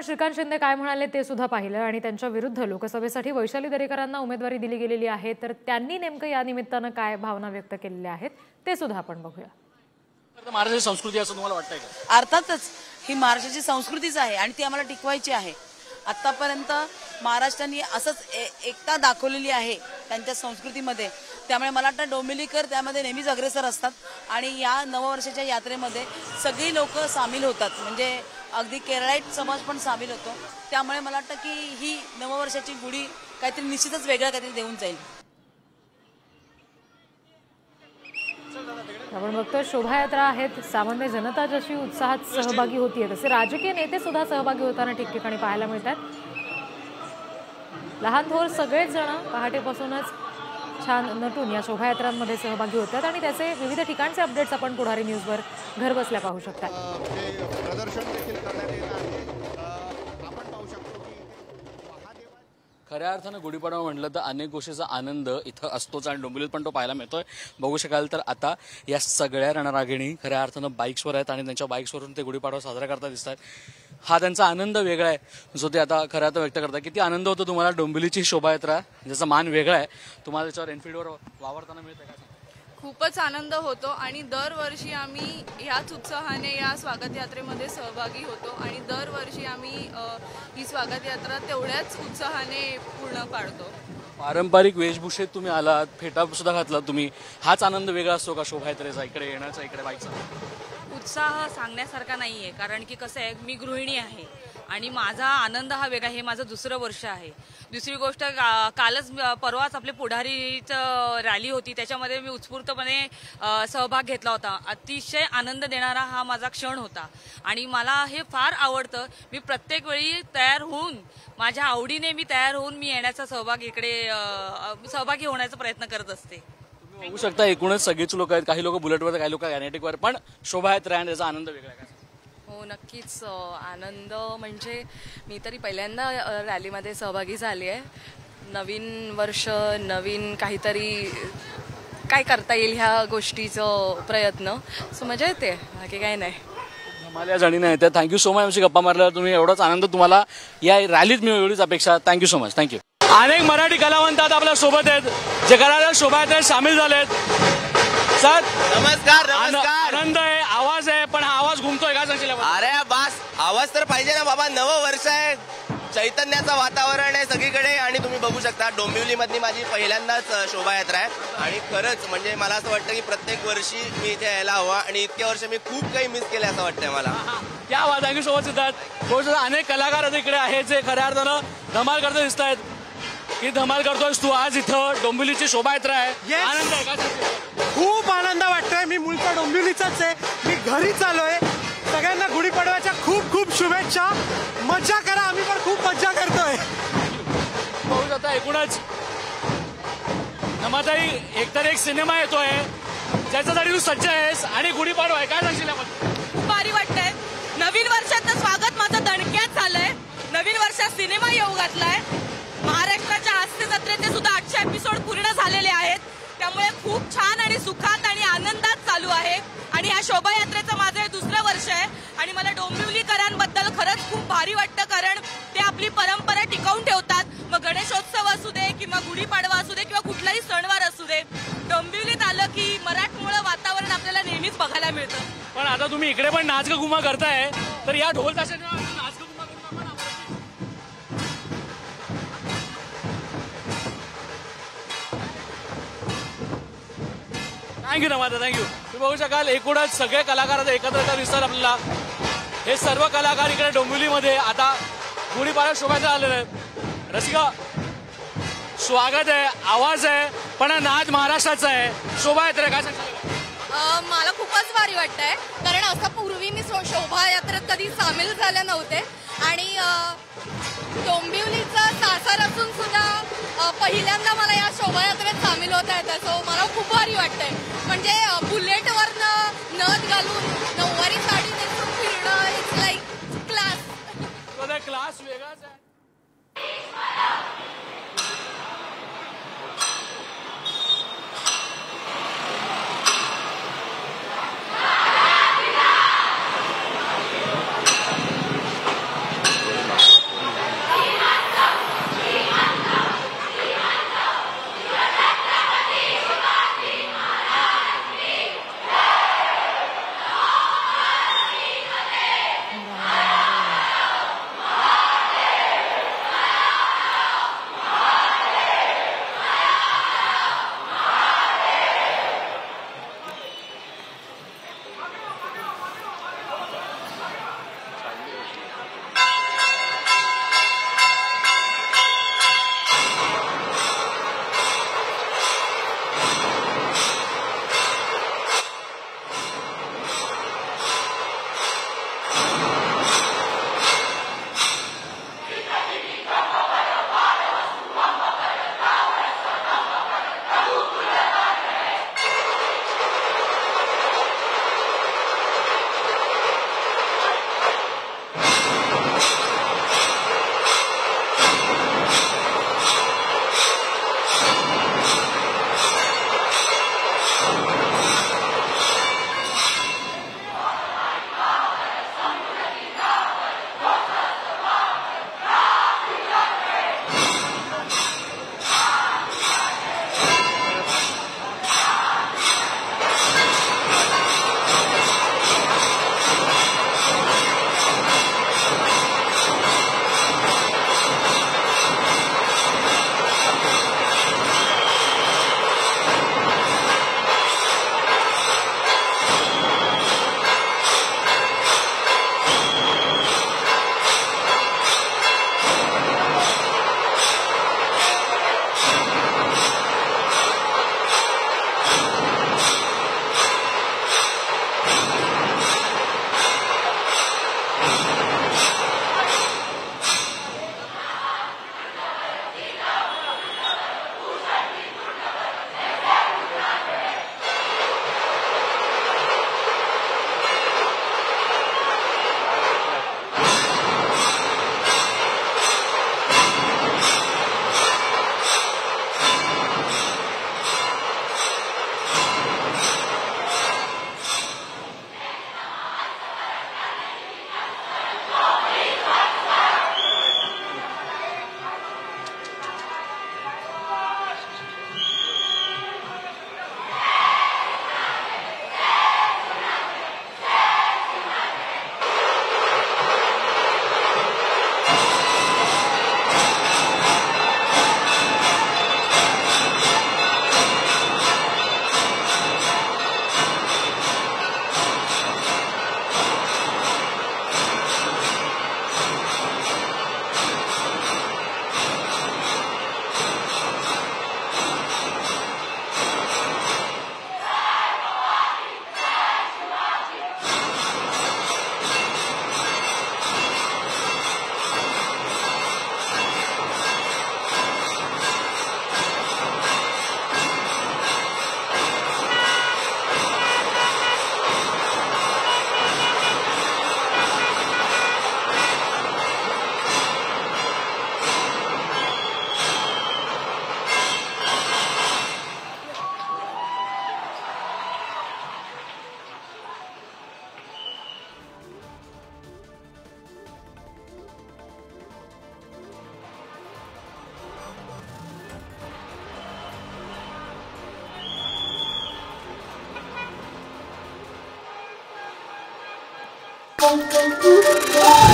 श्रीकांत शिंदे काय म्हणाले ते सुद्धा पाहिलं आणि त्यांच्या विरुद्ध लोकसभेसाठी वैशाली दरेकरांना उमेदवारी दिली गेलेली आहे, तर त्यांनी नेमकं या निमित्तानं काय भावना व्यक्त केलेल्या आहेत ते सुद्धा आपण बघूया. महाराष्ट्राची संस्कृती असं तुम्हाला वाटतंय का? अर्थातच ही महाराष्ट्राची संस्कृतीच आहे आणि ती आम्हाला टिकवायची आहे. आतापर्यंत महाराष्ट्राने असंच एकता दाखवलेली आहे त्यांच्या संस्कृतीमध्ये. त्यामुळे मला वाटतं डोंबिवलीकर त्यामध्ये नेहमीच अग्रेसर असतात आणि या नववर्षाच्या यात्रेमध्ये सगळी लोक सामील होतात. म्हणजे अगदी केरळाईट समाज पण सामील होतो. त्यामुळे मला वाटतं की ही नववर्षाची गुढी काहीतरी निश्चितच वेगळं काहीतरी देऊन जाईल. आपण बघतोय शोभायात्रा आहेत, सामान्य जनता जशी उत्साहात सहभागी होतीये तसे राजकीय नेते सुद्धा सहभागी होताना ठिकठिकाणी पाहायला मिळतात. लहान थोर सगळेच जण पहाटेपासूनच छान नटून या शोभायात्रांमध्ये सहभागी होतात आणि त्याचे विविध ठिकाणचे अपडेट्स आपण पुढारी न्यूजवर घर बसल्या पाहू शकता. खऱ्या अर्थानं गुढीपाडवा म्हटलं तर अनेक गोष्टीचा आनंद इथं असतोच आणि डोंबिवलीत पण तो पाहायला मिळतोय. बघू शकाल तर आता या सगळ्या रणरागिणी खऱ्या अर्थानं बाईक्सवर आहेत आणि त्यांच्या बाईक्सवरून ते गुढीपाडवा साजरा करता दिसत आहेत. हा त्यांचा आनंद वेगळा आहे जो ते आता खऱ्या अर्थ व्यक्त करतात. किती आनंद होतो तुम्हाला डोंबिवलीची शोभायात्रा, ज्याचा मान वेगळा आहे, तुम्हाला त्याच्यावर एनफिल्डवर वावरताना मिळतं का? खूपच आनंद होतो आणि दरवर्षी आम्ही ह्याच उत्साहाने या स्वागत यात्रेमध्ये सहभागी होतो आणि दरवर्षी आम्ही ही स्वागत यात्रा तेवढ्याच उत्साहाने पूर्ण पाडतो. पारंपरिक वेशभूषेत तुम्ही आलात, फेटा सुद्धा घातलात तुम्ही, हाच आनंद वेगळा असतो का शोभायात्रेचा, इकडे येण्याचा, इकडे बाईकचा? उत्साह सांगण्यासारखा नाही आहे, कारण की कसं आहे, मी गृहिणी आहे आणि माझा आनंद हा वेगळा. हे माझं दुसरं वर्ष आहे. दुसरी गोष्ट, कालच परवाच आपले पुढारीचं रॅली होती, त्याच्यामध्ये मी उत्स्फूर्तपणे सहभाग घेतला होता. अतिशय आनंद देणारा हा माझा क्षण होता आणि मला हे फार आवडतं. मी प्रत्येक वेळी तयार होऊन, माझ्या आवडीने मी तयार होऊन मी येण्याचा सहभागी होण्याचा प्रयत्न करत असते. बघू शकता एकूणच सगळीच लोक आहेत, काही लोक बुलेटवर, काही लोक गॅनेटिकवर, पण शोभायात्रा आहे त्याचा आनंद वेगळा आहे. हो नक्कीच. आनंद म्हणजे मी तरी पहिल्यांदा रॅलीमध्ये सहभागी झाली आहे. नवीन वर्ष, नवीन काहीतरी काय करता येईल ह्या गोष्टीचं प्रयत्न, सो मजा येते, बाकी काही नाही. धमाल जणीने येते. Thank you so much. आमची गप्पा मारल्यावर तुम्ही एवढाच आनंद तुम्हाला या रॅलीत मिळू एवढीच अपेक्षा. Thank you so much. थँक्यू. अनेक मराठी कलावंत आपल्या सोबत आहेत जे करायला शोभायात्रेत सामील झालेत. सर नमस्कार. आनंद आहे, आवाज आहे, पण हा आवाज घुमतोय काय सांगशील? अरे बास, आवाज तर पाहिजे ना बाबा. नवं वर्ष आहे, चैतन्याचं वातावरण आहे सगळीकडे आणि तुम्ही बघू शकता डोंबिवली मधली माझी पहिल्यांदाच शोभायात्रा आहे आणि खरंच म्हणजे मला असं वाटतं की प्रत्येक वर्षी मी इथे यायला हवं आणि इतक्या वर्ष मी खूप काही मिस केलं असं वाटतंय मला. क्या बात. Thank you so much Siddharth. अनेक कलाकार इकडे आहेत जे खऱ्या अर्थानं धमाल करत दिसत आहेत. की धमाल करतोयस तू आज इथं, डोंबिवलीची शोभायात्रा आहे, आनंद आहे का? खूप आनंद वाटतोय. मी मूळचा डोंबिवलीचाच आहे, मी घरीच आलोय. सगळ्यांना गुढीपाडव्याच्या खूप खूप शुभेच्छा. मजा करा, आम्ही पण खूप मजा करतोय. बघू शकता एकूणच नमाताई, एकतर एक सिनेमा येतोय ज्याच्यासाठी तू सज्ज आहेस आणि गुढीपाडवा आहे, काय सांगशील? खूप भारी वाटतंय. नवीन वर्षाचं स्वागत माझं दणक्यात झालंय. नवीन वर्षात सिनेमा येऊ घातलाय. महाराष्ट्राच्या हास्य जत्रेचे सुद्धा 800 एपिसोड पूर्ण झालेले आहेत. त्यामुळे खूप छान आणि सुखात आणि आनंदात चालू आहे आणि या शोभायात्रेचं माझं हे दुसरं वर्ष आहे आणि मला डोंबिवलीकरांबद्दल खरंच खूप भारी वाटतं, कारण ते आपली परंपरा टिकवून ठेवतात. मग गणेशोत्सव असू दे किंवा गुढीपाडवा असू दे किंवा कुठलाही सणवार असू दे, डोंबिवलीत आलं की मराठमोळं वातावरण आपल्याला नेहमीच बघायला मिळतं. पण आता तुम्ही इकडे पण नाच गुमा करताय, तर या ढोल ताशाने नाच थँक्यू नमाता. थँक्यू. तुम्ही बघू शकाल एकूणच सगळे कलाकार एकत्र दिसतात आपल्याला. हे सर्व कलाकार इकडे डोंबिवलीमध्ये आता गुढीपाडवा शोभायात्रा आलेले आहेत. रसिका, स्वागत आहे, आवाज आहे, पण नाच महाराष्ट्राचा आहे, शोभायात्रा काय सांगता? मला खूपच भारी वाटतंय, कारण असं पूर्वी मी शोभायात्रेत कधी सामील झाले नव्हते आणि डोंबिवलीचा सासर असून सुद्धा पहिल्यांदा मला या शोभायात्रेत सामील होता येतं. सो मला खूप भारी वाटतंय. म्हणजे बुलेटवरनं नथ घालून नऊवारी साडी नेसून फिरणं, इट्स लाईक क्लास वेगळाच आहे. Thank you.